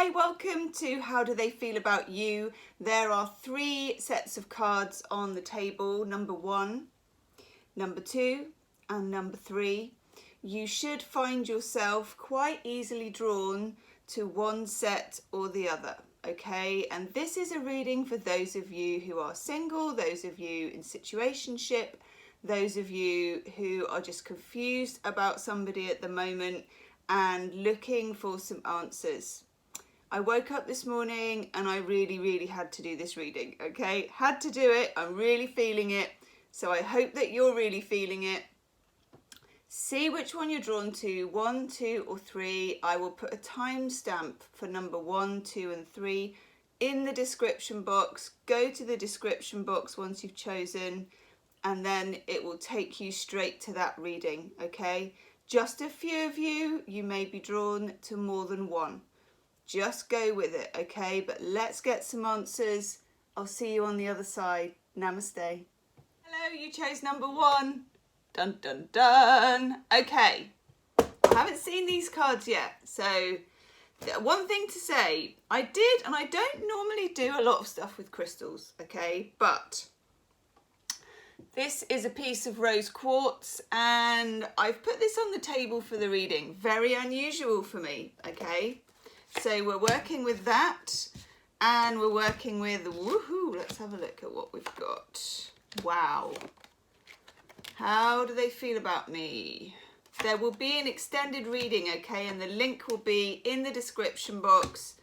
Hi, welcome to How Do They Feel About You? There are 3 sets of cards on the table, number 1, number 2 and number 3. You should find yourself quite easily drawn to one set or the other, okay? And this is a reading for those of you who are single, those of you in situationship, those of you who are just confused about somebody at the moment and looking for some answers. I woke up this morning and I really had to do this reading, okay? Had to do it, I'm really feeling it. So I hope that you're really feeling it. See which one you're drawn to, 1, 2 or 3. I will put a timestamp for number 1, 2 and 3 in the description box. Go to the description box once you've chosen and then it will take you straight to that reading, okay? Just a few of you, you may be drawn to more than one. Just go with it, okay? But let's get some answers. I'll see you on the other side. Namaste. Hello, you chose number 1. Dun, dun, dun. Okay, I haven't seen these cards yet. So one thing to say, I did, and I don't normally do a lot of stuff with crystals, okay? But this is a piece of rose quartz and I've put this on the table for the reading. Very unusual for me, okay? So we're working with that and we're working with, woohoo, let's have a look at what we've got. Wow. How do they feel about me? There will be an extended reading, okay, and the link will be in the description box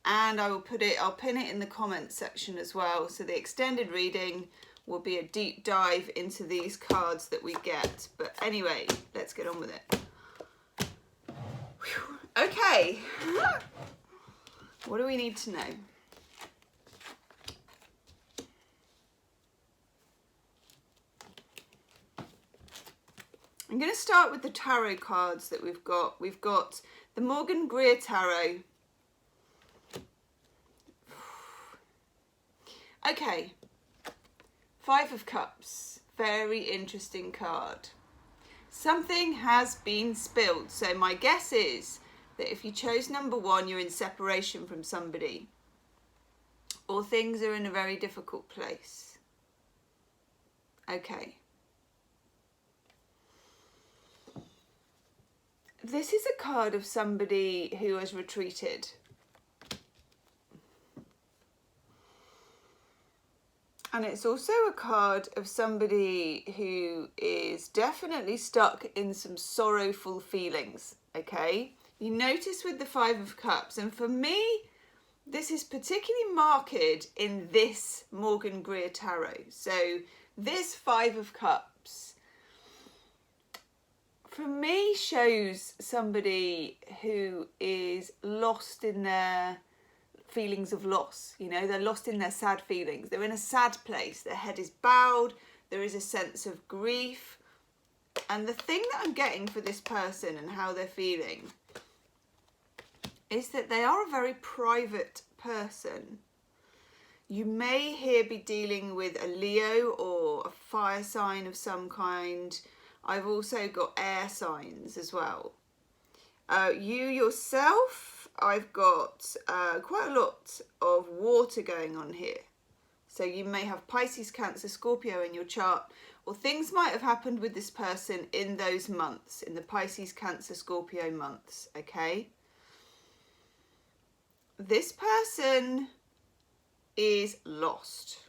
and I'll pin it in the comments section as well. So the extended reading will be a deep dive into these cards that we get. But anyway, let's get on with it. Whew. Okay. What do we need to know? I'm going to start with the tarot cards that we've got. We've got the Morgan Greer Tarot. Okay. 5 of Cups. Very interesting card. Something has been spilled. So my guess is that if you chose number 1, you're in separation from somebody. Or things are in a very difficult place. Okay. This is a card of somebody who has retreated. And it's also a card of somebody who is definitely stuck in some sorrowful feelings, okay? You notice with the 5 of Cups, and for me, this is particularly marked in this Morgan Greer Tarot. So this 5 of Cups, for me, shows somebody who is lost in their feelings of loss. You know, they're lost in their sad feelings. They're in a sad place. Their head is bowed. There is a sense of grief. And the thing that I'm getting for this person and how they're feeling is that they are a very private person. You may here be dealing with a Leo or a fire sign of some kind. I've also got air signs as well. You yourself, I've got quite a lot of water going on here. So you may have Pisces, Cancer, Scorpio in your chart, or things might have happened with this person in those months, in the Pisces, Cancer, Scorpio months, okay? This person is lost.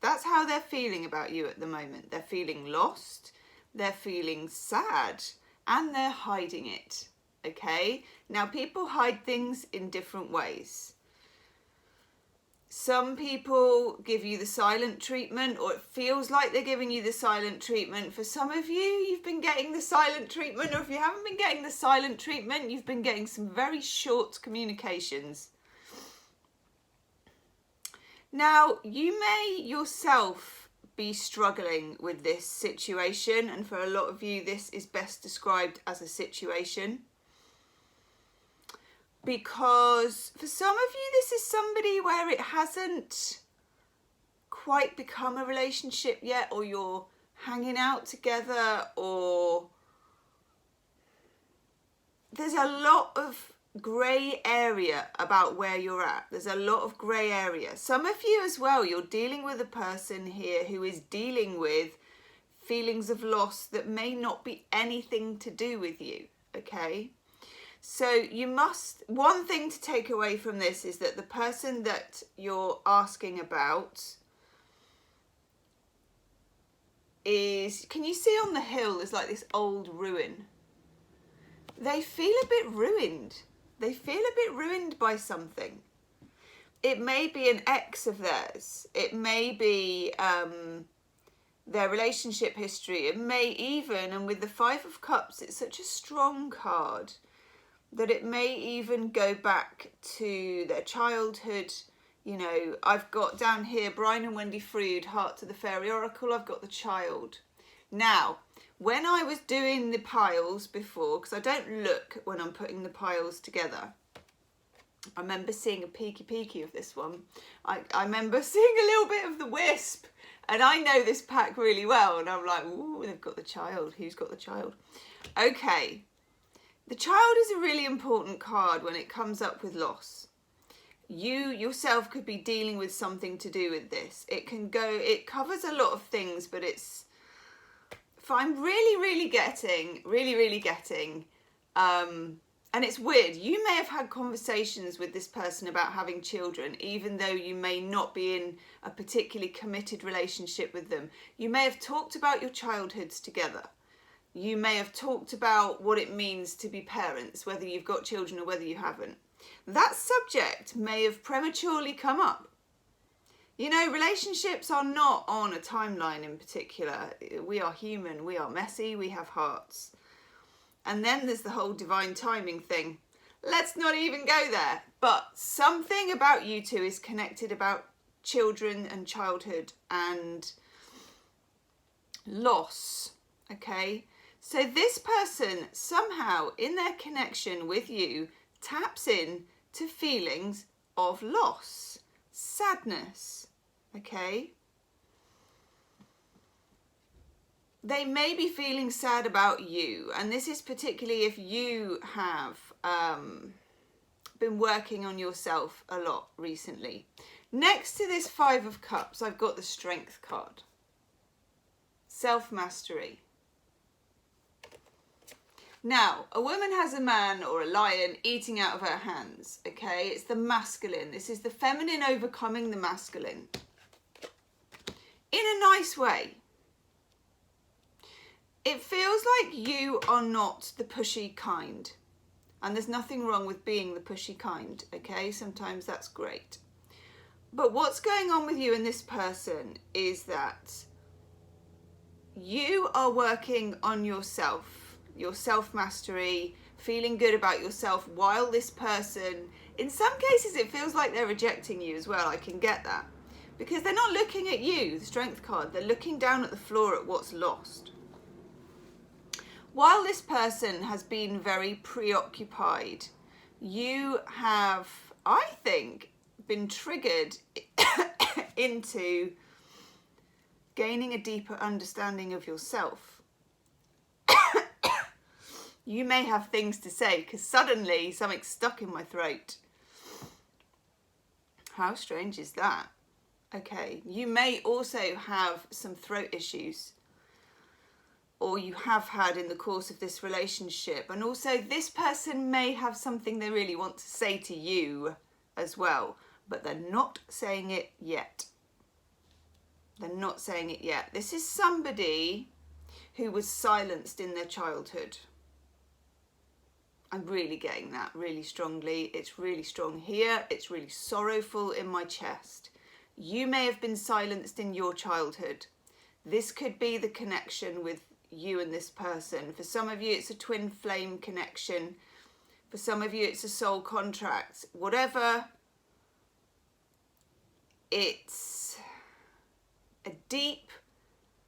That's how they're feeling about you at the moment. They're feeling lost, they're feeling sad, and they're hiding it, okay? Now, people hide things in different ways. Some people give you the silent treatment, or it feels like they're giving you the silent treatment. For some of you, you've been getting the silent treatment, or if you haven't been getting the silent treatment, you've been getting some very short communications. Now, you may yourself be struggling with this situation, and for a lot of you, this is best described as a situation. Because for some of you, this is somebody where it hasn't quite become a relationship yet, or you're hanging out together, or there's a lot of grey area about where you're at. There's a lot of grey area. Some of you as well, you're dealing with a person here who is dealing with feelings of loss that may not be anything to do with you, okay? So you must, one thing to take away from this is that the person that you're asking about is, can you see on the hill there's like this old ruin? They feel a bit ruined. They feel a bit ruined by something. It may be an ex of theirs. It may be their relationship history. It may even, and with the Five of Cups, it's such a strong card that it may even go back to their childhood. You know, I've got down here Brian and Wendy Frood, Heart to the Fairy Oracle. I've got the child. Now, when I was doing the piles before, because I don't look when I'm putting the piles together, I remember seeing a peeky of this one. I remember seeing a little bit of the wisp, and I know this pack really well, and I'm like, ooh, they've got the child. Who's got the child? Okay. The child is a really important card when it comes up with loss. You yourself could be dealing with something to do with this. It can go, it covers a lot of things, but it's, if I'm really getting, and it's weird, you may have had conversations with this person about having children, even though you may not be in a particularly committed relationship with them. You may have talked about your childhoods together. You may have talked about what it means to be parents, whether you've got children or whether you haven't. That subject may have prematurely come up. You know, relationships are not on a timeline in particular. We are human, we are messy, we have hearts. And then there's the whole divine timing thing. Let's not even go there. But something about you two is connected about children and childhood and loss, okay? So this person somehow in their connection with you taps in to feelings of loss, sadness, okay? They may be feeling sad about you, and this is particularly if you have been working on yourself a lot recently. Next to this Five of Cups, I've got the Strength card. Self-mastery. Now, a woman has a man or a lion eating out of her hands, okay? It's the masculine. This is the feminine overcoming the masculine. In a nice way. It feels like you are not the pushy kind. And there's nothing wrong with being the pushy kind, okay? Sometimes that's great. But what's going on with you and this person is that you are working on yourself. Your self-mastery, feeling good about yourself, while this person, in some cases it feels like they're rejecting you as well. I can get that. Because they're not looking at you, the Strength card. They're looking down at the floor at what's lost. While this person has been very preoccupied, you have, I think, been triggered into gaining a deeper understanding of yourself. You may have things to say because suddenly something's stuck in my throat. How strange is that? Okay, you may also have some throat issues, or you have had in the course of this relationship. And also this person may have something they really want to say to you as well, but they're not saying it yet. They're not saying it yet. This is somebody who was silenced in their childhood. I'm really getting that really strongly. It's really strong here. It's really sorrowful in my chest. You may have been silenced in your childhood. This could be the connection with you and this person. For some of you, it's a twin flame connection. For some of you, it's a soul contract. Whatever, it's a deep,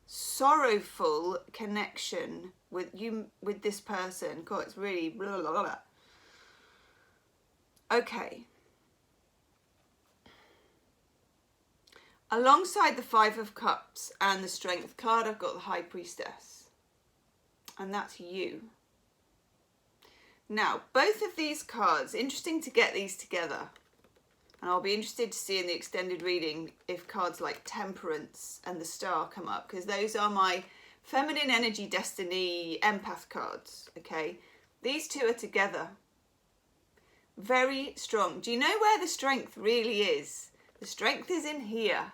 sorrowful connection with you, with this person. God, it's really blah, blah, blah. Okay. Alongside the Five of Cups and the Strength card, I've got the High Priestess. And that's you. Now, both of these cards, interesting to get these together. And I'll be interested to see in the extended reading if cards like Temperance and the Star come up, because those are my feminine energy, destiny, empath cards, okay? These two are together. Very strong. Do you know where the strength really is? The strength is in here.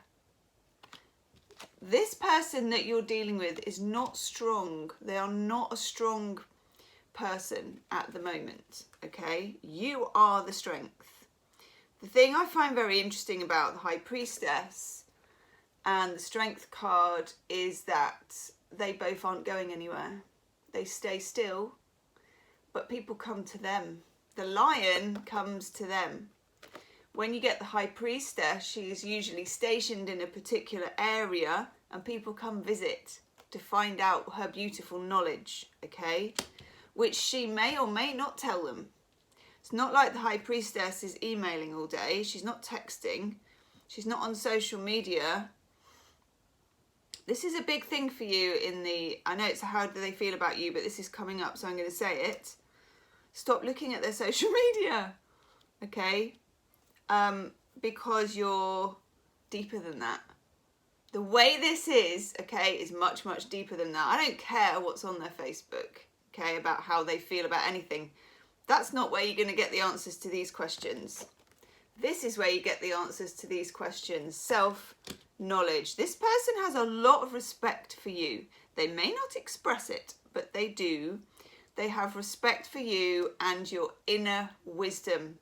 This person that you're dealing with is not strong. They are not a strong person at the moment, okay? You are the strength. The thing I find very interesting about the High Priestess and the Strength card is that they both aren't going anywhere. They stay still, but people come to them. The Lion comes to them. When you get the High Priestess, she's usually stationed in a particular area and people come visit to find out her beautiful knowledge, okay? Which she may or may not tell them. It's not like the High Priestess is emailing all day. She's not texting. She's not on social media. This is a big thing for you in the... I know it's a how do they feel about you, but this is coming up, so I'm going to say it. Stop looking at their social media, okay? Because you're deeper than that. The way this is, okay, is much, much deeper than that. I don't care what's on their Facebook, okay, about how they feel about anything. That's not where you're going to get the answers to these questions. This is where you get the answers to these questions. Self-knowledge. This person has a lot of respect for you. They may not express it, but they do. They have respect for you and your inner wisdom.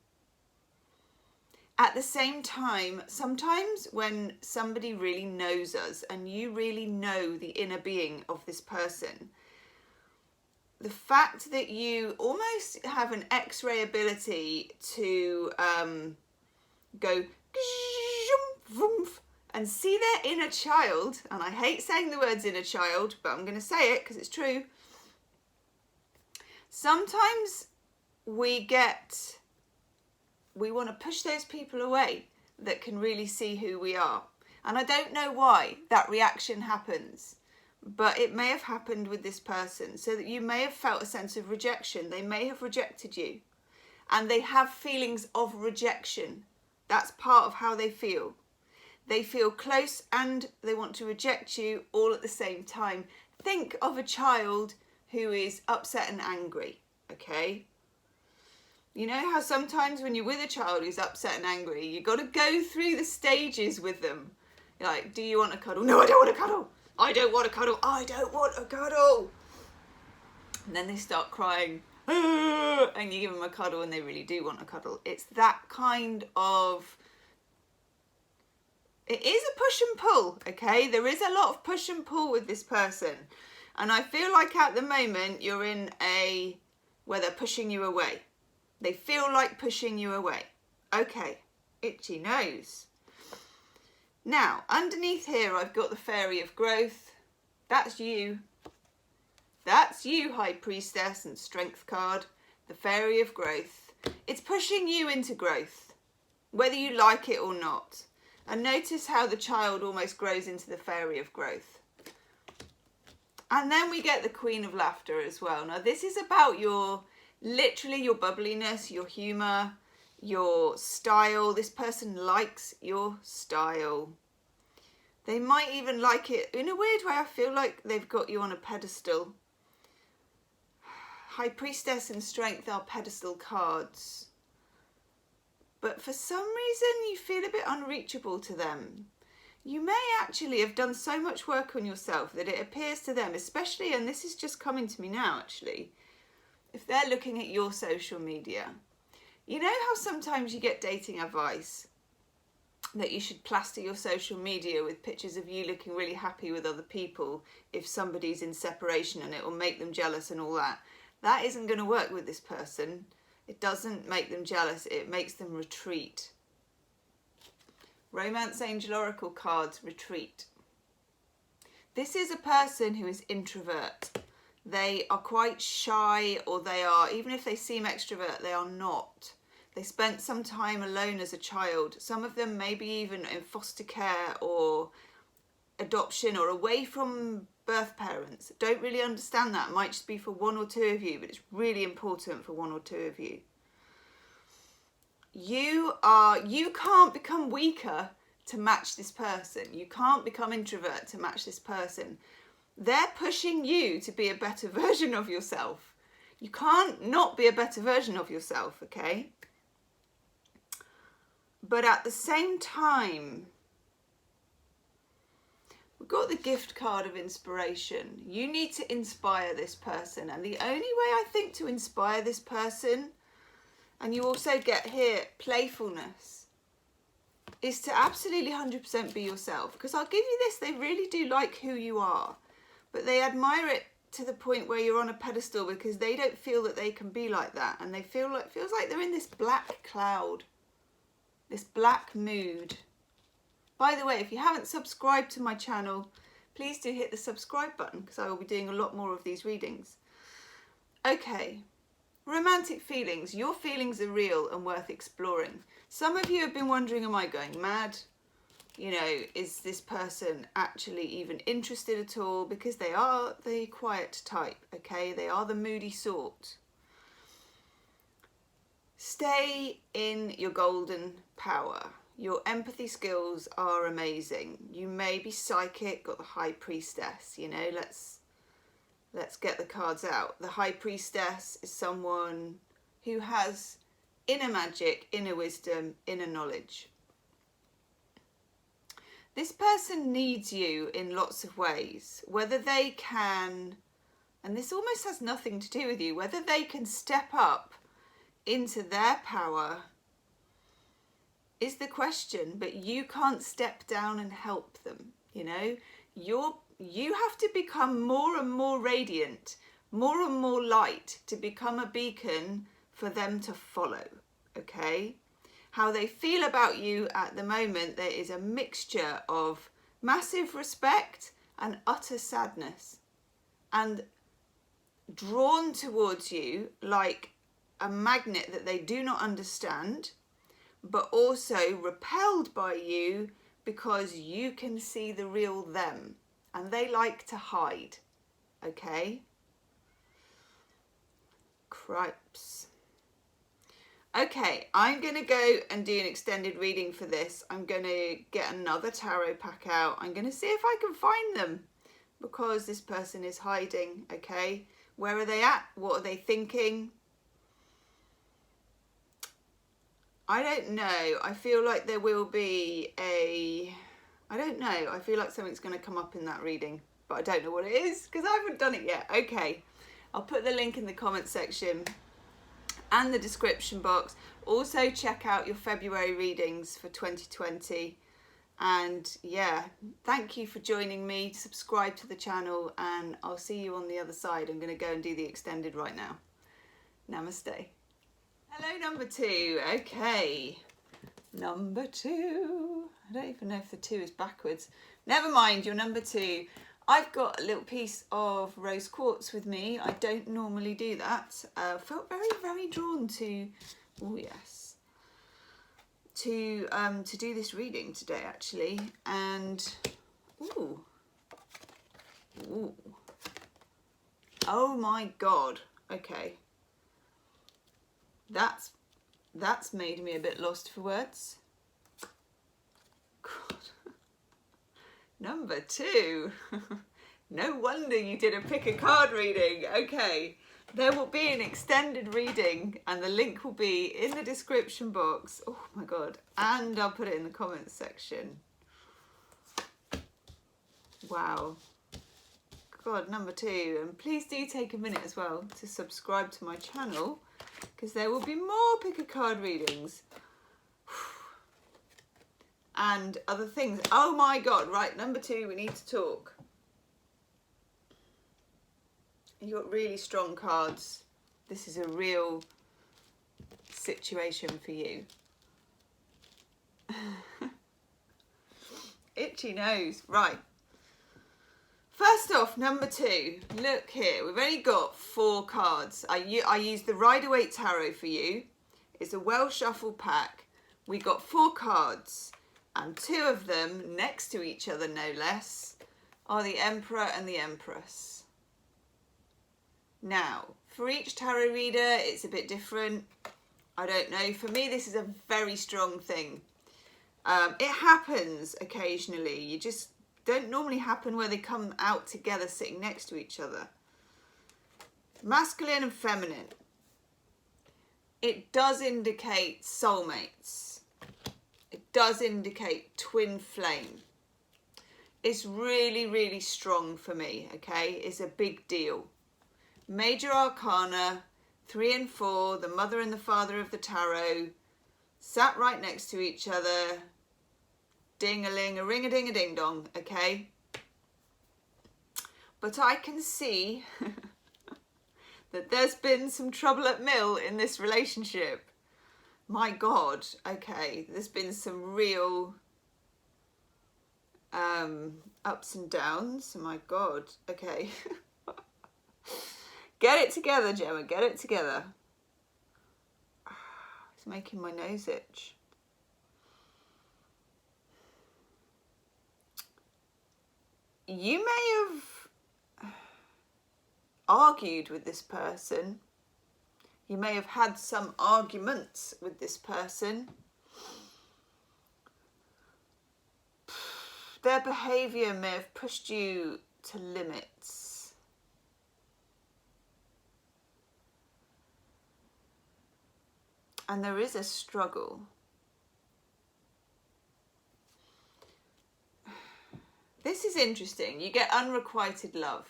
At the same time, sometimes when somebody really knows us and you really know the inner being of this person, the fact that you almost have an X-ray ability to go and see their inner child, and I hate saying the words inner child, but I'm going to say it because it's true. Sometimes we want to push those people away that can really see who we are. And I don't know why that reaction happens, but it may have happened with this person, so that you may have felt a sense of rejection. They may have rejected you, and they have feelings of rejection. That's part of how they feel. They feel close and they want to reject you all at the same time. Think of a child who is upset and angry, okay? You know how sometimes when you're with a child who's upset and angry, you've got to go through the stages with them. You're like, do you want a cuddle? No, I don't want a cuddle. I don't want a cuddle. I don't want a cuddle. And then they start crying. And you give them a cuddle and they really do want a cuddle. It's that kind of... It is a push and pull, okay? There is a lot of push and pull with this person. And I feel like at the moment you're in a... where they're pushing you away. They feel like pushing you away. Okay, itchy nose. Now, underneath here, I've got the Fairy of Growth. That's you. That's you, High Priestess and Strength card. The Fairy of Growth. It's pushing you into growth, whether you like it or not. And notice how the child almost grows into the Fairy of Growth. And then we get the Queen of Laughter as well. Now, this is about your... literally your bubbliness, your humour, your style. This person likes your style. They might even like it in a weird way. I feel like they've got you on a pedestal. High Priestess and Strength are pedestal cards. But for some reason you feel a bit unreachable to them. You may actually have done so much work on yourself that it appears to them, especially, and this is just coming to me now actually, if they're looking at your social media, you know how sometimes you get dating advice that you should plaster your social media with pictures of you looking really happy with other people if somebody's in separation and it will make them jealous and all that. That isn't going to work with this person. It doesn't make them jealous, it makes them retreat. Romance Angel Oracle cards, retreat. This is a person who is introvert. They are quite shy, or they are, even if they seem extrovert, they are not. They spent some time alone as a child. Some of them maybe even in foster care or adoption or away from birth parents. Don't really understand that. It might just be for one or two of you, but it's really important for one or two of you. You can't become weaker to match this person. You can't become introvert to match this person. They're pushing you to be a better version of yourself. You can't not be a better version of yourself, okay? But at the same time, we've got the gift card of inspiration. You need to inspire this person. And the only way I think to inspire this person, and you also get here playfulness, is to absolutely 100% be yourself. Because I'll give you this, they really do like who you are. But they admire it to the point where you're on a pedestal because they don't feel that they can be like that. And they feels like they're in this black cloud, this black mood. By the way, if you haven't subscribed to my channel, please do hit the subscribe button because I will be doing a lot more of these readings. Okay, romantic feelings. Your feelings are real and worth exploring. Some of you have been wondering, am I going mad? You know, is this person actually even interested at all? Because they are the quiet type, okay? They are the moody sort. Stay in your golden power. Your empathy skills are amazing. You may be psychic, got the High Priestess, you know, let's get the cards out. The High Priestess is someone who has inner magic, inner wisdom, inner knowledge. This person needs you in lots of ways, whether they can, and this almost has nothing to do with you, whether they can step up into their power is the question, but you can't step down and help them, you know. You have to become more and more radiant, more and more light to become a beacon for them to follow, okay? How they feel about you at the moment, there is a mixture of massive respect and utter sadness, and drawn towards you like a magnet that they do not understand, but also repelled by you because you can see the real them, and they like to hide, okay? Cripes. Okay, I'm going to go and do an extended reading for this. I'm going to get another tarot pack out. I'm going to see if I can find them because this person is hiding, okay? Where are they at? What are they thinking? I don't know. I feel like there will be I don't know. I feel like something's going to come up in that reading, but I don't know what it is because I haven't done it yet. Okay, I'll put the link in the comment section and the description box. Also check out your February readings for 2020. And yeah, thank you for joining me. Subscribe to the channel and I'll see you on the other side. I'm going to go and do the extended right now. Namaste. Hello, number 2. Okay, number 2. I don't even know if the 2 is backwards. Never mind, you're number 2. I've got a little piece of rose quartz with me. I don't normally do that. Felt very, very drawn to, oh yes, to do this reading today actually. And ooh, oh my God. Okay, that's made me a bit lost for words. God. Number 2. No wonder you did a pick a card reading. Okay, there will be an extended reading and the link will be in the description box. Oh my God. And I'll put it in the comments section. Wow. God, number 2. And please do take a minute as well to subscribe to my channel because there will be more pick a card readings. And other things. Oh my God, right, number 2, we need to talk. You got really strong cards. This is a real situation for you. Itchy nose, right. First off, number 2, look here, we've only got 4 cards. I used the Rider-Waite Tarot for you. It's a well shuffled pack. We got 4 cards. And two of them, next to each other no less, are the Emperor and the Empress. Now, for each tarot reader, it's a bit different. I don't know. For me, this is a very strong thing. It happens occasionally. You just don't normally happen where they come out together sitting next to each other. Masculine and feminine. It does indicate soulmates. It does indicate twin flame. It's really, really strong for me, okay? It's a big deal. Major Arcana, 3 and 4, the mother and the father of the tarot, sat right next to each other. Ding-a-ling, a ring-a-ding-a-ding-dong, okay? But I can see that there's been some trouble at mill in this relationship. My God, okay, there's been some real ups and downs. My God, okay. Get it together, Gemma, get it together. It's making my nose itch. You may have argued with this person. You may have had some arguments with this person. Their behaviour may have pushed you to limits. And there is a struggle. This is interesting. You get unrequited love.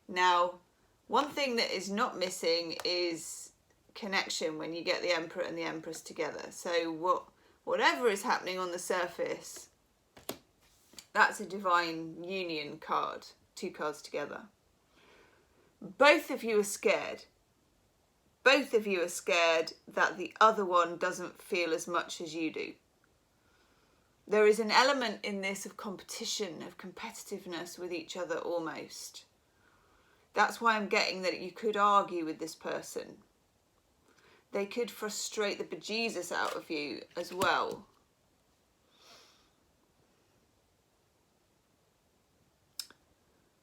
Now, one thing that is not missing is connection when you get the Emperor and the Empress together. So whatever is happening on the surface, that's a divine union card. 2 cards together. Both of you are scared. Both of you are scared that the other one doesn't feel as much as you do. There is an element in this of competition, of competitiveness with each other almost. That's why I'm getting that you could argue with this person. They could frustrate the bejesus out of you as well.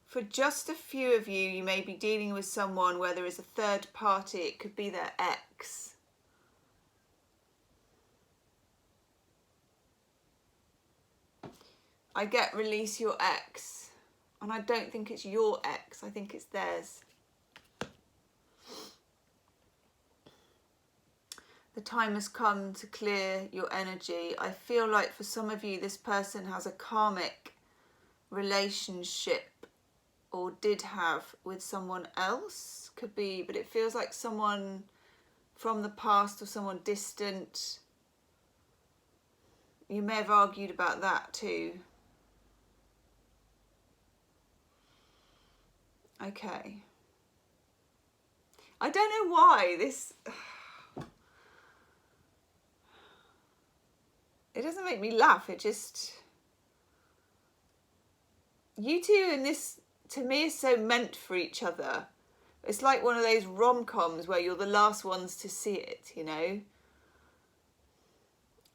For just a few of you, you may be dealing with someone where there is a third party. It could be their ex. I get release your ex. And I don't think it's your ex. I think it's theirs. The time has come to clear your energy. I feel like for some of you, this person has a karmic relationship or did have with someone else. Could be, but it feels like someone from the past or someone distant. You may have argued about that too. Okay. I don't know why this... It doesn't make me laugh. It just... You two in this, to me, is so meant for each other. It's like one of those rom-coms where you're the last ones to see it, you know?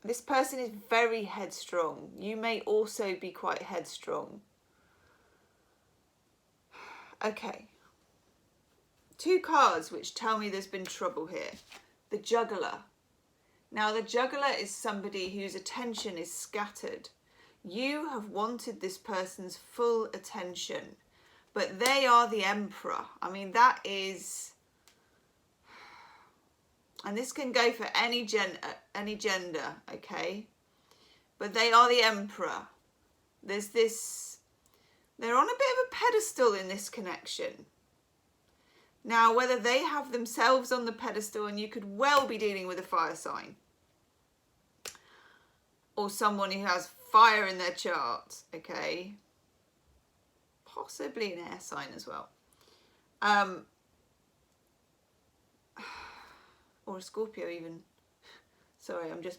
This person is very headstrong. You may also be quite headstrong. Okay. 2 cards which tell me there's been trouble here. The Juggler. Now, the Juggler is somebody whose attention is scattered. You have wanted this person's full attention, but they are the Emperor. I mean, that is... And this can go for any gender, okay? But they are the Emperor. There's this... They're on a bit of a pedestal in this connection. Now, whether they have themselves on the pedestal, and you could well be dealing with a fire sign, or someone who has fire in their chart, okay? Possibly an air sign as well. Or a Scorpio even. Sorry, I'm just...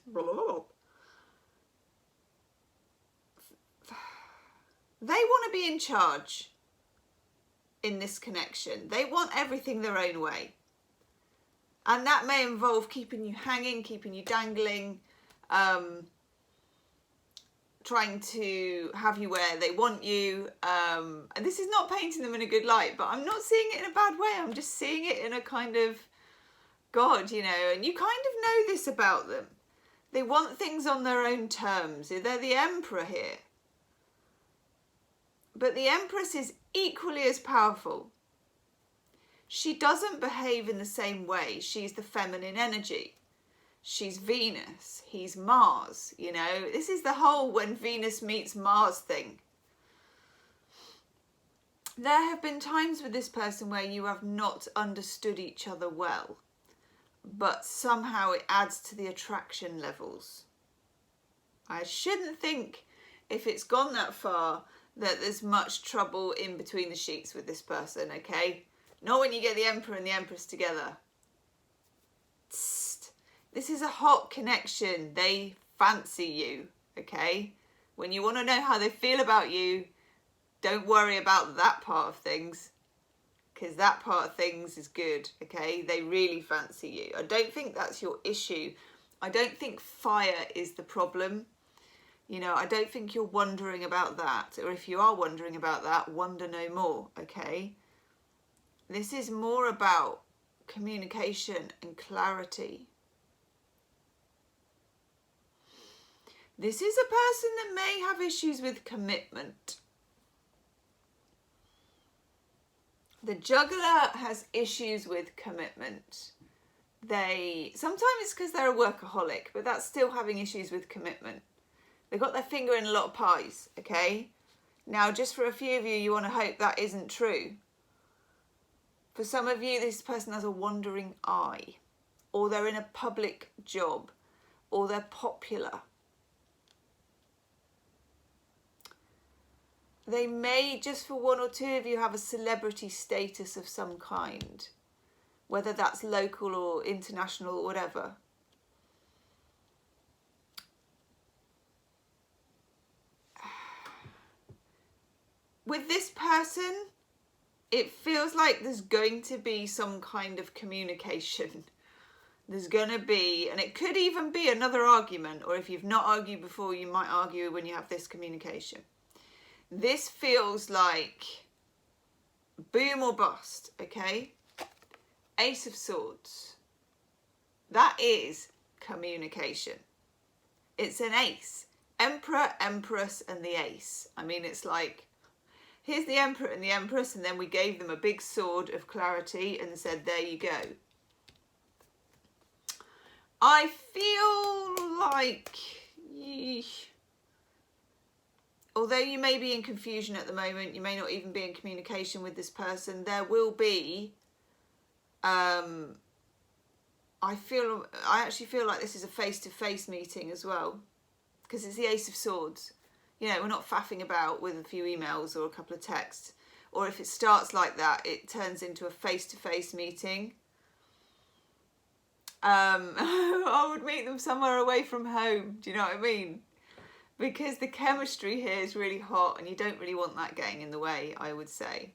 They want to be in charge in this connection. They want everything their own way. And that may involve keeping you hanging, keeping you dangling. trying to have you where they want you. And this is not painting them in a good light, but I'm not seeing it in a bad way. I'm just seeing it in a kind of, God, you know, and you kind of know this about them. They want things on their own terms. They're the Emperor here. But the Empress is equally as powerful. She doesn't behave in the same way. She's the feminine energy. She's Venus. He's Mars, you know. This is the whole when Venus meets Mars thing. There have been times with this person where you have not understood each other well, but somehow it adds to the attraction levels. I shouldn't think, if it's gone that far, that there's much trouble in between the sheets with this person, okay? Not when you get the Emperor and the Empress together. Tst. This is a hot connection. They fancy you, okay? When you want to know how they feel about you, don't worry about that part of things, because that part of things is good, okay? They really fancy you. I don't think that's your issue. I don't think fire is the problem. You know, I don't think you're wondering about that. Or if you are wondering about that, wonder no more, okay? This is more about communication and clarity. This is a person that may have issues with commitment. The juggler has issues with commitment. Sometimes it's because they're a workaholic, but that's still having issues with commitment. They've got their finger in a lot of pies, okay? Now, just for a few of you, you want to hope that isn't true. For some of you, this person has a wandering eye, or they're in a public job, or they're popular. They may, just for one or two of you, have a celebrity status of some kind, whether that's local or international or whatever. With this person, it feels like there's going to be some kind of communication. There's going to be, and it could even be another argument, or if you've not argued before, you might argue when you have this communication. This feels like boom or bust, okay? Ace of Swords. That is communication. It's an ace. Emperor, Empress, and the ace. I mean, it's like, here's the Emperor and the Empress, and then we gave them a big sword of clarity and said, there you go. I feel like, although you may be in confusion at the moment, you may not even be in communication with this person, there will be, I actually feel like this is a face-to-face meeting as well, because it's the Ace of Swords. You know, we're not faffing about with a few emails or a couple of texts. Or if it starts like that, it turns into a face-to-face meeting. I would meet them somewhere away from home. Do you know what I mean? Because the chemistry here is really hot and you don't really want that getting in the way, I would say.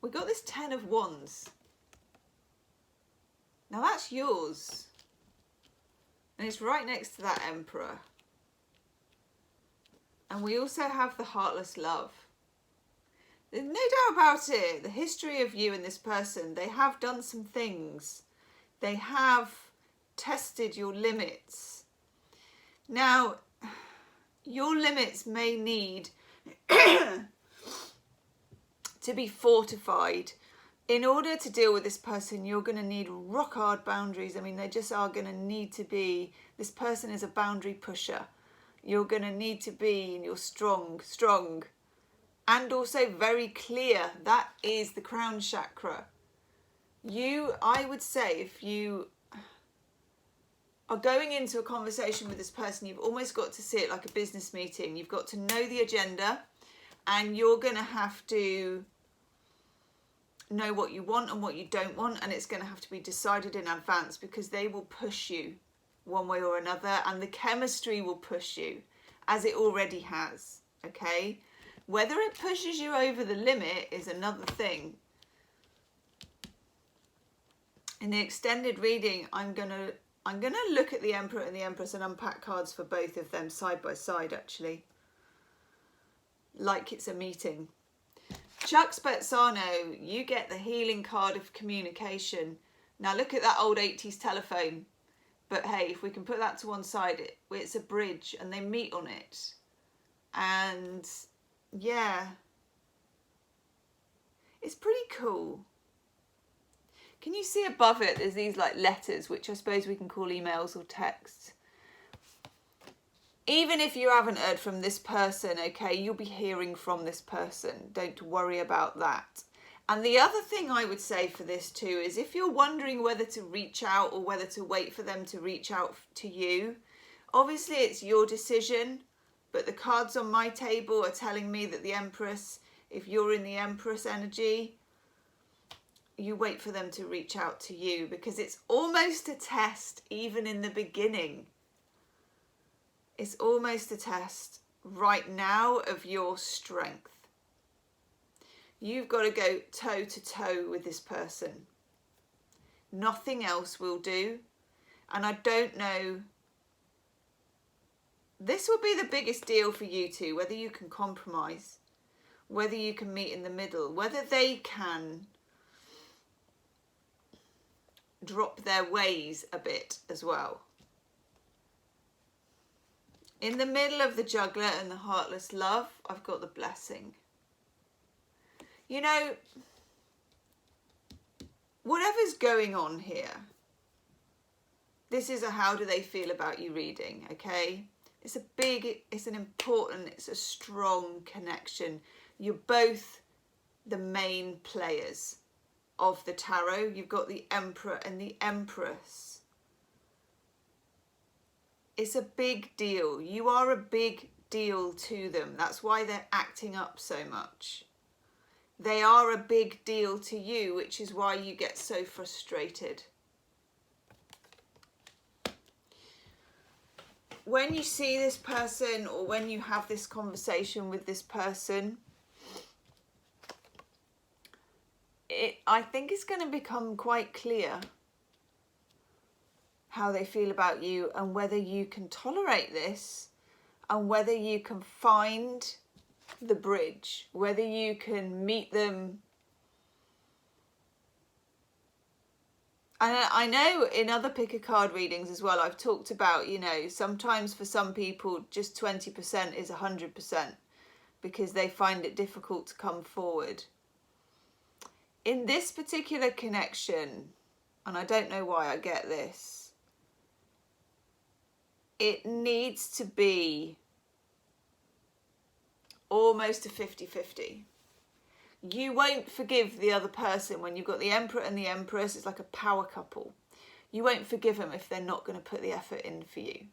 We got this 10 of Wands. Now that's yours. And it's right next to that Emperor. And we also have the Heartless Love. There's no doubt about it. The history of you and this person, they have done some things. They have tested your limits. Now, your limits may need to be fortified. In order to deal with this person, you're going to need rock hard boundaries. I mean, they just are going to need to be, this person is a boundary pusher. You're going to need to be, and you're strong, and also very clear. That is the crown chakra. I would say, if you are going into a conversation with this person, you've almost got to see it like a business meeting. You've got to know the agenda, and you're going to have to know what you want and what you don't want, and it's going to have to be decided in advance, because they will push you one way or another, and the chemistry will push you, as it already has, okay? Whether it pushes you over the limit is another thing. In the extended reading, I'm going to I'm going to look at the Emperor and the Empress and unpack cards for both of them side by side, actually. Like it's a meeting. Chuck Spezzano, you get the healing card of communication. Now look at that old 80s telephone. But hey, if we can put that to one side, it's a bridge and they meet on it. And yeah, it's pretty cool. Can you see above it, there's these like letters, which I suppose we can call emails or texts. Even if you haven't heard from this person, okay, you'll be hearing from this person. Don't worry about that. And the other thing I would say for this too is if you're wondering whether to reach out or whether to wait for them to reach out to you, obviously it's your decision, but the cards on my table are telling me that the Empress, if you're in the Empress energy, you wait for them to reach out to you because it's almost a test even in the beginning. It's almost a test right now of your strength. You've got to go toe to toe with this person. Nothing else will do. And I don't know, this will be the biggest deal for you two, whether you can compromise, whether you can meet in the middle, whether they can drop their ways a bit as well. In the middle of the Juggler and the Heartless Love, I've got the Blessing. You know, whatever's going on here, this is a how do they feel about you reading, okay? It's a big, it's an important, it's a strong connection. You're both the main players of the tarot. You've got the Emperor and the Empress. It's a big deal. You are a big deal to them. That's why they're acting up so much. They are a big deal to you, which is why you get so frustrated. When you see this person or when you have this conversation with this person, I think it's going to become quite clear how they feel about you and whether you can tolerate this and whether you can find the bridge, whether you can meet them. And I know in other pick a card readings as well, I've talked about, you know, sometimes for some people just 20% is 100% because they find it difficult to come forward. In this particular connection, and I don't know why I get this, it needs to be almost a 50-50. You won't forgive the other person when you've got the Emperor and the Empress. It's like a power couple. You won't forgive them if they're not going to put the effort in for you.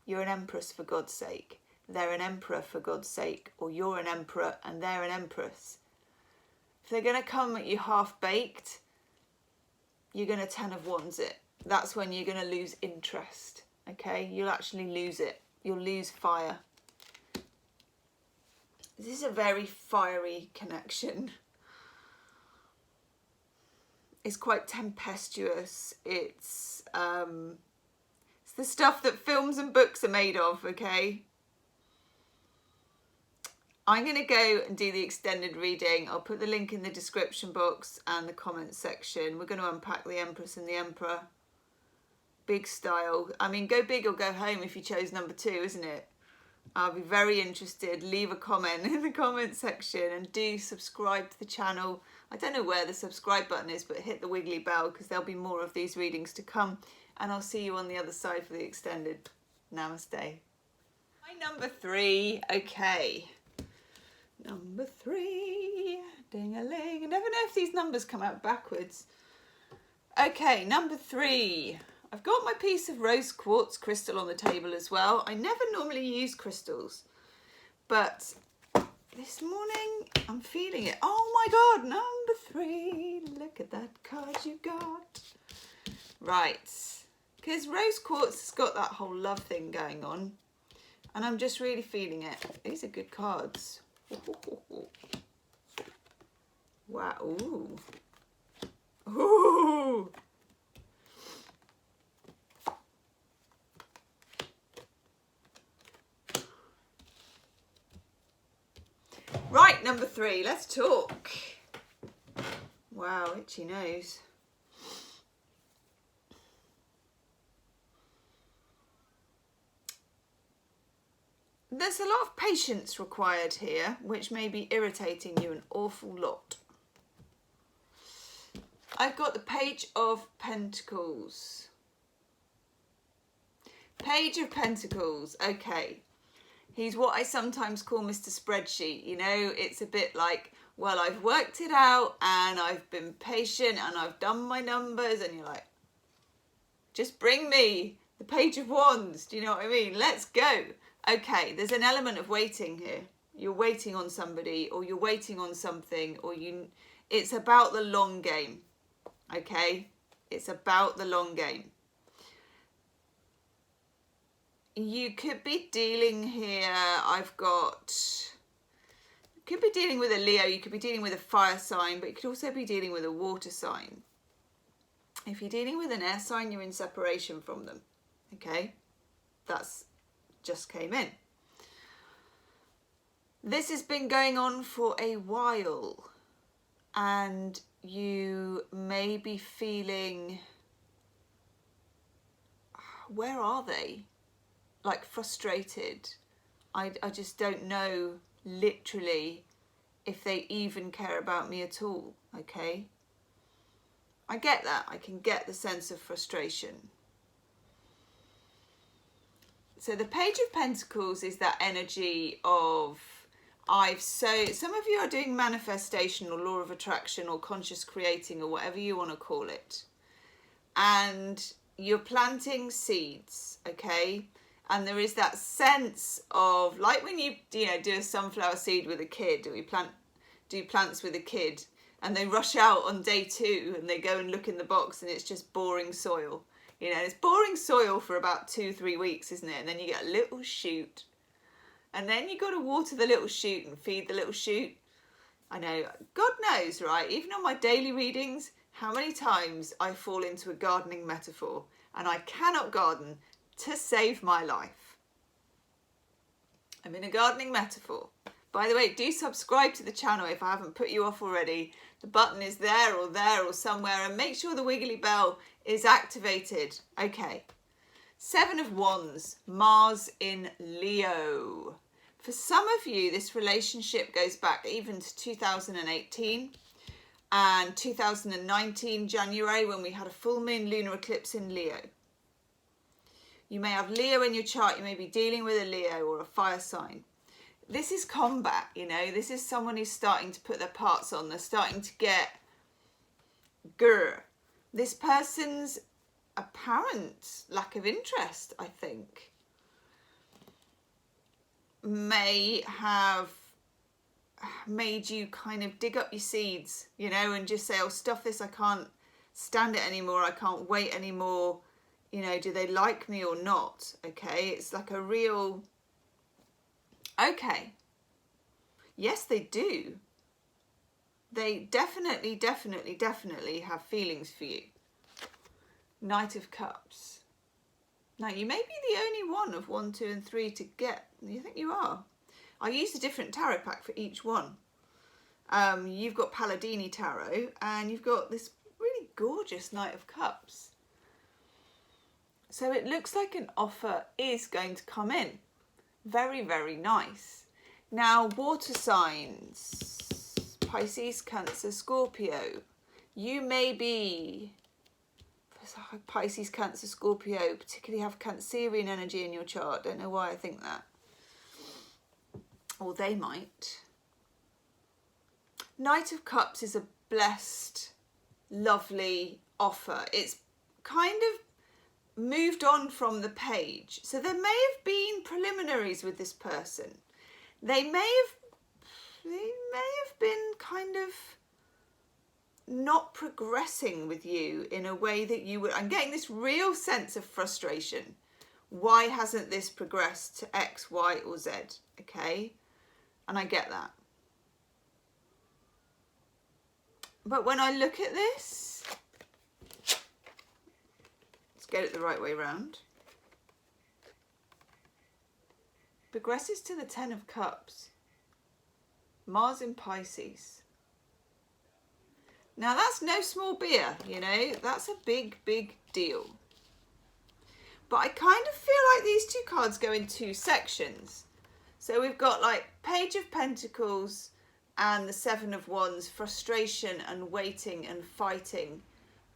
You're an Empress for God's sake. They're an Emperor for God's sake. Or you're an Emperor and they're an Empress. If they're going to come at you half-baked, you're going to 10 of Wands it. That's when you're going to lose interest. Okay? You'll actually lose it. You'll lose fire. This is a very fiery connection. It's quite tempestuous. It's the stuff that films and books are made of, okay? I'm going to go and do the extended reading. I'll put the link in the description box and the comments section. We're going to unpack the Empress and the Emperor. Big style. I mean, go big or go home if you chose number 2, isn't it? I'll be very interested. Leave a comment in the comment section and do subscribe to the channel. I don't know where the subscribe button is, but hit the wiggly bell because there'll be more of these readings to come. And I'll see you on the other side for the extended. Namaste. My number 3. Okay. Number 3. Ding-a-ling. I never know if these numbers come out backwards. Okay, number 3. I've got my piece of rose quartz crystal on the table as well. I never normally use crystals, but this morning I'm feeling it. Oh my God, number 3. Look at that card you got. Right, because rose quartz has got that whole love thing going on, and I'm just really feeling it. These are good cards. Wow. Ooh. Ooh. Right, number 3, let's talk. Wow, itchy nose. There's a lot of patience required here, which may be irritating you an awful lot. I've got the Page of Pentacles. Page of Pentacles, okay. He's what I sometimes call Mr. Spreadsheet. You know, it's a bit like, well, I've worked it out and I've been patient and I've done my numbers, and you're like, just bring me the Page of Wands. Do you know what I mean? Let's go. Okay, there's an element of waiting here. You're waiting on somebody, or you're waiting on something, or it's about the long game. Okay? It's about the long game. You could be dealing here, could be dealing with a Leo, you could be dealing with a fire sign, but you could also be dealing with a water sign. If you're dealing with an air sign, you're in separation from them. Okay? That's just came in. This has been going on for a while, and you may be feeling, where are they? Like frustrated. I just don't know literally if they even care about me at all. Okay? I get that. I can get the sense of frustration. So the Page of Pentacles is that energy of some of you are doing manifestation or law of attraction or conscious creating or whatever you want to call it. And you're planting seeds, okay? And there is that sense of, like when you do a sunflower seed with a kid, or you do plants with a kid, and they rush out on day 2 and they go and look in the box and it's just boring soil. You know, it's boring soil for about 2-3 weeks, isn't it? And then you get a little shoot. And then you got to water the little shoot and feed the little shoot. I know, God knows, right? Even on my daily readings, how many times I fall into a gardening metaphor and I cannot garden to save my life. I'm in a gardening metaphor. By the way, do subscribe to the channel if I haven't put you off already. The button is there or somewhere, and make sure the wiggly bell is activated. Okay. 7 of Wands, Mars in Leo. For some of you, this relationship goes back even to 2018 and 2019 January, when we had a full moon lunar eclipse in Leo. You may have Leo in your chart. You may be dealing with a Leo or a fire sign. This is combat, you know. This is someone who's starting to put their parts on. They're starting to get grr. This person's apparent lack of interest, I think, may have made you kind of dig up your seeds, you know, and just say, oh, stuff this, I can't stand it anymore, I can't wait anymore, you know, do they like me or not? Okay, it's like a real, okay, yes, they do. They definitely have feelings for you. Knight of Cups. Now, you may be the only one of 1, 2 and 3 to get. You think you are? I used a different tarot pack for each one. You've got Palladini Tarot, and you've got this really gorgeous Knight of Cups. So it looks like an offer is going to come in. Very, very nice. Now, water signs. Pisces, Cancer, Scorpio. You may be Pisces, Cancer, Scorpio, particularly have Cancerian energy in your chart. Don't know why I think that. Or they might. Knight of Cups is a blessed, lovely offer. It's kind of moved on from the page. So there may have been preliminaries with this person. They may have been kind of not progressing with you in a way that you would. I'm getting this real sense of frustration. Why hasn't this progressed to X, Y, or Z? Okay, and I get that. But when I look at this, let's get it the right way round. Progresses to the 10 of Cups. Mars in Pisces. Now that's no small beer, you know, that's a big, big deal. But I kind of feel like these two cards go in two sections. So we've got like Page of Pentacles and the Seven of Wands, frustration and waiting and fighting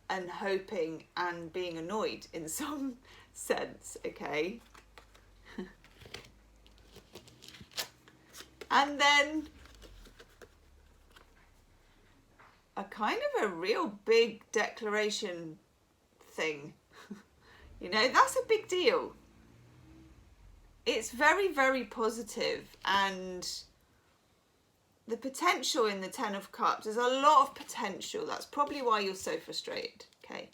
and hoping and being annoyed in some sense, okay? And then a kind of a real big declaration thing. You know, that's a big deal. It's very, very positive, and the potential in the Ten of Cups, there's a lot of potential. That's probably why you're so frustrated, okay?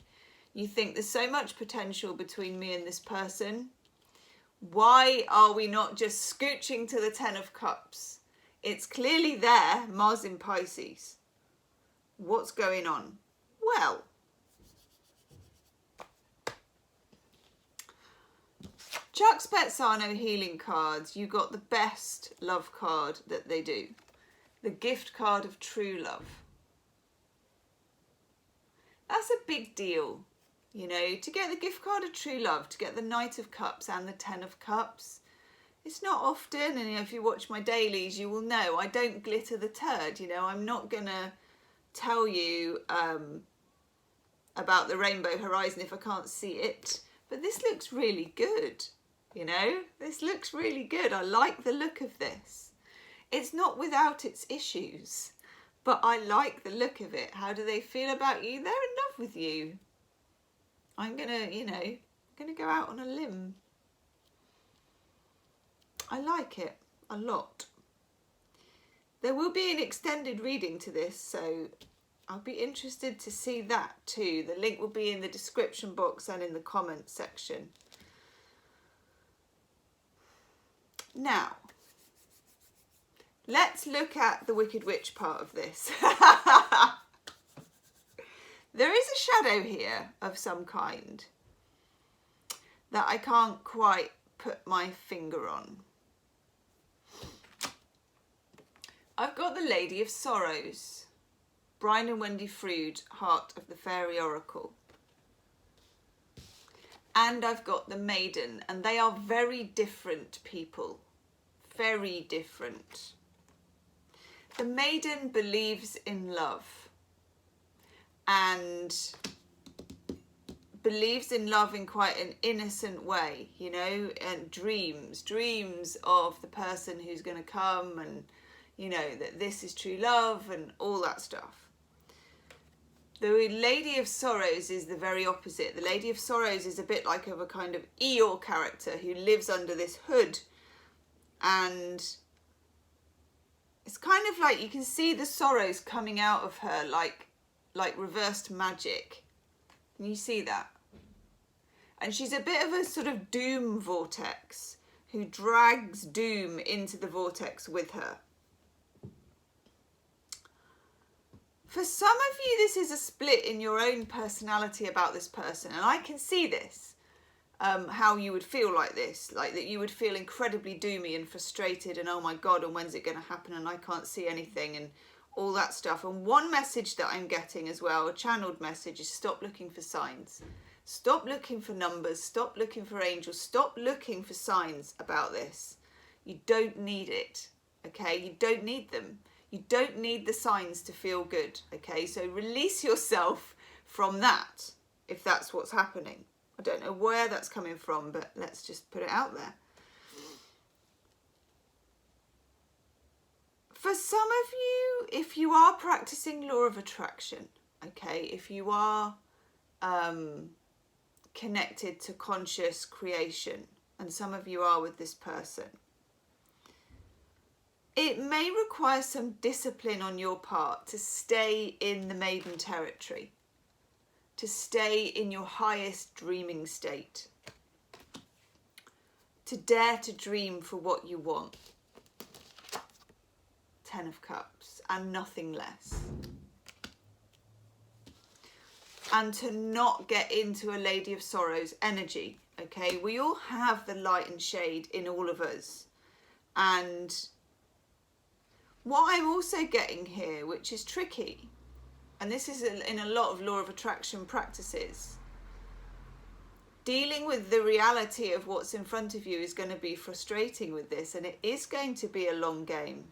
You think there's so much potential between me and this person. Why are we not just scooching to the Ten of Cups? It's clearly there, Mars in Pisces. What's going on? Well, Chuck Spezzano healing cards, you got the best love card that they do. The gift card of true love. That's a big deal, you know, to get the gift card of true love, to get the Knight of Cups and the Ten of Cups. It's not often, and if you watch my dailies, you will know I don't glitter the turd, you know. I'm not going to tell you about the Rainbow Horizon if I can't see it. But this looks really good, you know. This looks really good. I like the look of this. It's not without its issues, but I like the look of it. How do they feel about you? They're in love with you. I'm going to, you know, going to go out on a limb. I like it a lot. There will be an extended reading to this, so I'll be interested to see that too. The link will be in the description box and in the comments section. Now, let's look at the Wicked Witch part of this. There is a shadow here of some kind that I can't quite put my finger on. I've got the Lady of Sorrows, Brian and Wendy Frood, Heart of the Fairy Oracle. And I've got the Maiden, and they are very different people. Very different. The Maiden believes in love and believes in love in quite an innocent way, you know, and dreams of the person who's going to come, and you know, that this is true love and all that stuff. The Lady of Sorrows is the very opposite. The Lady of Sorrows is a bit like of a kind of Eeyore character who lives under this hood, and it's kind of like you can see the sorrows coming out of her like reversed magic. Can you see that? And she's a bit of a sort of doom vortex who drags doom into the vortex with her. For some of you, this is a split in your own personality about this person. And I can see this, how you would feel like this. Like that you would feel incredibly doomy and frustrated and, oh my God, and when's it going to happen? And I can't see anything and all that stuff. And one message that I'm getting as well, a channeled message, is stop looking for signs. Stop looking for numbers. Stop looking for angels. Stop looking for signs about this. You don't need it, okay? You don't need them. You don't need the signs to feel good, okay? So release yourself from that, if that's what's happening. I don't know where that's coming from, but let's just put it out there. For some of you, if you are practicing law of attraction, okay, if you are connected to conscious creation, and some of you are with this person, it may require some discipline on your part to stay in the maiden territory, to stay in your highest dreaming state, to dare to dream for what you want. Ten of Cups, and nothing less. And to not get into a Lady of Sorrows energy, okay? We all have the light and shade in all of us. And What I'm also getting here, which is tricky, and this is in a lot of law of attraction practices, dealing with the reality of what's in front of you is going to be frustrating with this, and it is going to be a long game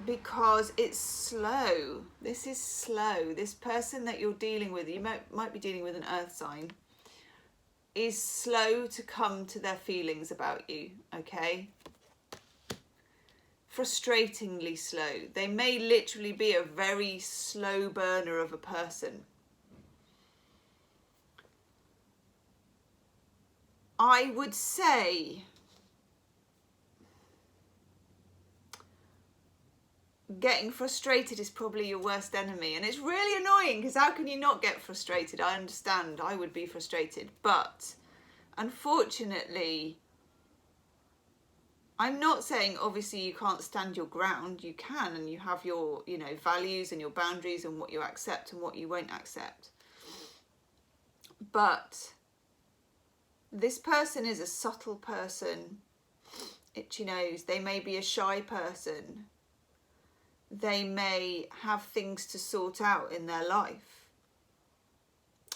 because it's slow. This is slow. This person that you're dealing with, you might be dealing with an earth sign, is slow to come to their feelings about you, okay? Frustratingly slow. They may literally be a very slow burner of a person. I would say getting frustrated is probably your worst enemy, and it's really annoying because how can you not get frustrated? I understand, I would be frustrated, but unfortunately, I'm not saying obviously you can't stand your ground. You can, and you have your, you know, values and your boundaries and what you accept and what you won't accept. But this person is a subtle person, itchy nose. They may be a shy person. They may have things to sort out in their life.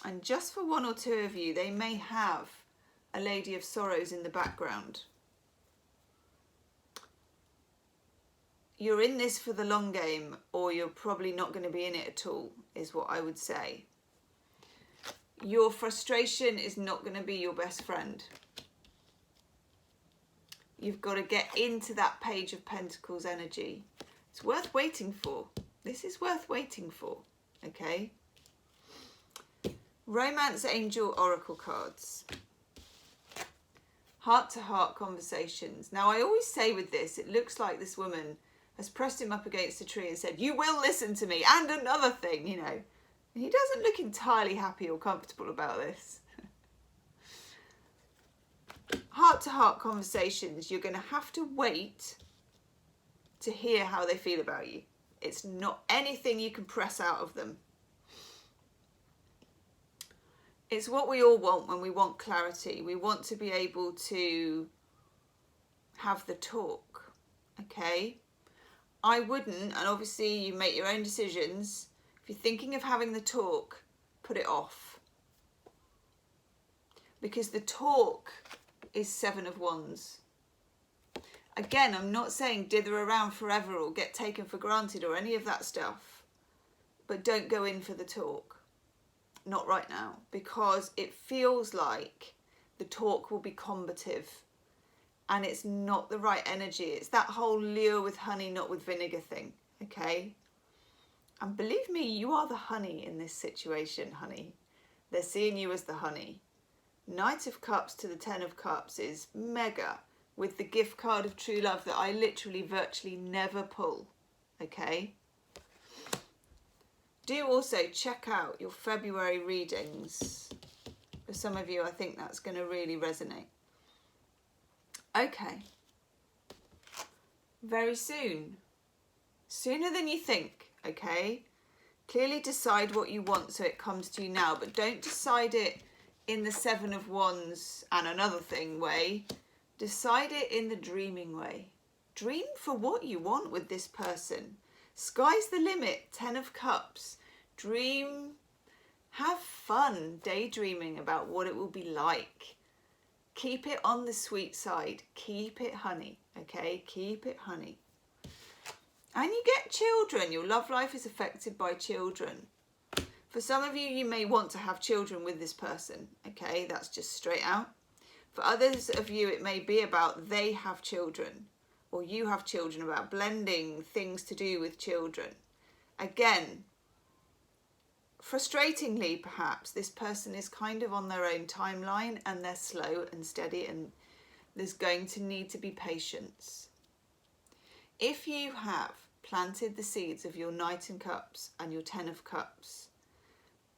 And just for one or two of you, they may have a Lady of Sorrows in the background. You're in this for the long game, or you're probably not going to be in it at all, is what I would say. Your frustration is not going to be your best friend. You've got to get into that Page of Pentacles energy. It's worth waiting for. This is worth waiting for, okay? Romance Angel Oracle cards. Heart-to-heart conversations. Now, I always say with this, it looks like this woman has pressed him up against a tree and said, you will listen to me, and another thing, you know. He doesn't look entirely happy or comfortable about this. Heart-to-heart conversations, you're going to have to wait to hear how they feel about you. It's not anything you can press out of them. It's what we all want when we want clarity. We want to be able to have the talk, okay? I wouldn't, and obviously you make your own decisions. If you're thinking of having the talk, put it off. Because the talk is 7 of Wands. Again, I'm not saying dither around forever or get taken for granted or any of that stuff. But don't go in for the talk. Not right now. Because it feels like the talk will be combative. And it's not the right energy. It's that whole lure with honey, not with vinegar thing. Okay? And believe me, you are the honey in this situation, honey. They're seeing you as the honey. Knight of Cups to the 10 of Cups is mega, with the gift card of true love that I literally virtually never pull. Okay? Do also check out your February readings. For some of you, I think that's going to really resonate. Okay. Very soon. Sooner than you think, okay? Clearly decide what you want so it comes to you now, but don't decide it in the 7 of Wands and another thing way. Decide it in the dreaming way. Dream for what you want with this person. Sky's the limit, 10 of Cups. Dream, have fun daydreaming about what it will be like. Keep it on the sweet side. Keep it honey, okay? Keep it honey. And you get children. Your love life is affected by children. For some of you, you may want to have children with this person, okay? That's just straight out. For others of you, it may be about they have children or you have children, about blending things to do with children. Again, frustratingly perhaps, this person is kind of on their own timeline and they're slow and steady, and there's going to need to be patience. If you have planted the seeds of your Knight in Cups and your 10 of Cups,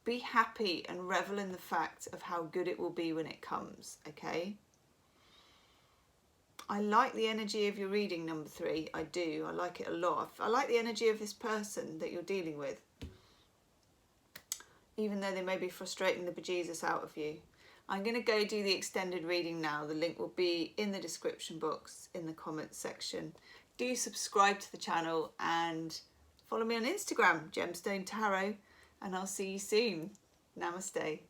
be happy and revel in the fact of how good it will be when it comes, okay? I like the energy of your reading, number 3. I do. I like it a lot. I like the energy of this person that you're dealing with, even though they may be frustrating the bejesus out of you. I'm going to go do the extended reading now. The link will be in the description box in the comments section. do subscribe to the channel and follow me on Instagram, Gemstone Tarot, and I'll see you soon. Namaste.